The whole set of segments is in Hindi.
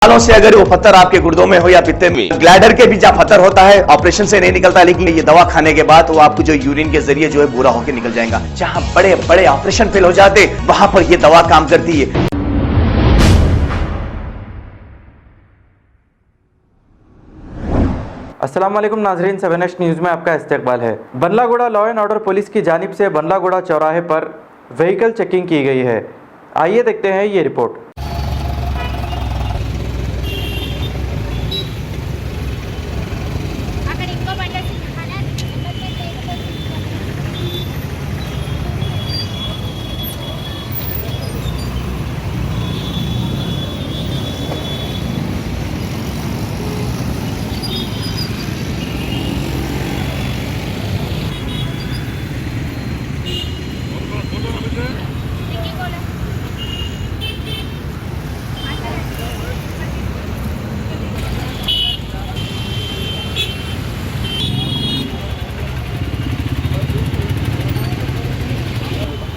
सालों से अगर वो पत्थर आपके गुर्दों में हो या पित्ते में, ग्लैडर के भी जहाँ पत्थर होता है ऑपरेशन से नहीं निकलता, लेकिन ये दवा खाने के बाद वो आपको जो यूरिन के जरिए जो है पूरा होकर निकल जाएगा। जहाँ बड़े बड़े ऑपरेशन फेल हो जाते वहां पर ये दवा काम करती है। अस्सलाम वालेकुम नाजरीन, 7H न्यूज़ में आपका इस्तकबाल है। Bandlaguda law and order police की जानिब से बंदलागुड़ा चौराहे पर व्हीकल चेकिंग की गई है। आइए देखते हैं ये रिपोर्ट।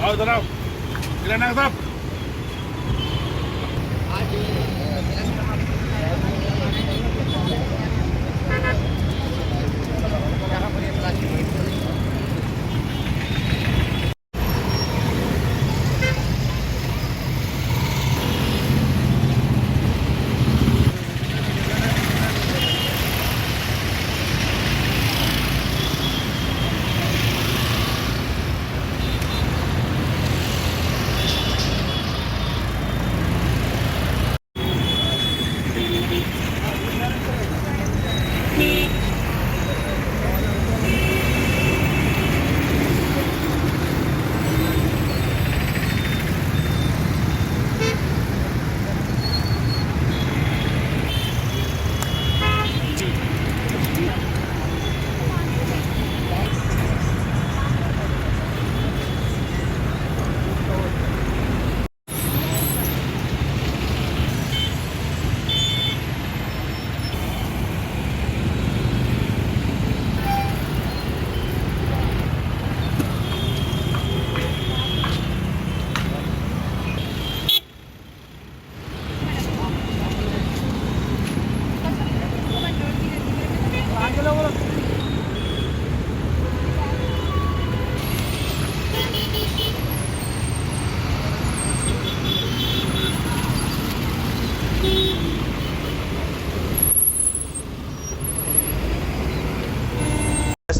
आओ जनाब, किराना साहब।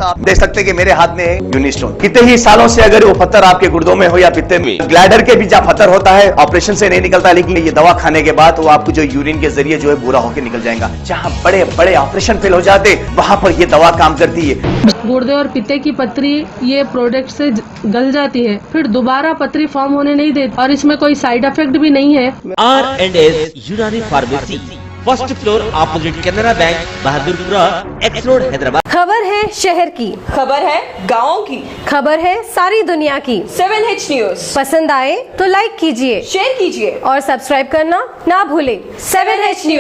आप देख सकते हैं कि मेरे हाथ में है यूनिस्टोन। कितने ही सालों से अगर वो पत्थर आपके गुर्दों में हो या पित्ते में, ग्लैडर के भी जहाँ पत्थर होता है ऑपरेशन से नहीं निकलता, लेकिन ये दवा खाने के बाद वो आपको जो यूरिन के जरिए जो है पूरा होकर निकल जाएगा। जहाँ बड़े बड़े ऑपरेशन फेल हो जाते वहां पर ये दवा काम करती है। गुर्दे और पित्ते की पथरी ये प्रोडक्ट से गल जाती है, फिर दोबारा पथरी फॉर्म होने नहीं देती और इसमें कोई साइड इफेक्ट भी नहीं है। R&S यूनानी pharmacy, first floor opposite Canara bank, Bahadurpura x road, Hyderabad. खबर है शहर की, खबर है गाँव की, खबर है सारी दुनिया की। 7H न्यूज पसंद आए तो लाइक कीजिए, शेयर कीजिए और सब्सक्राइब करना ना भूले। 7H news.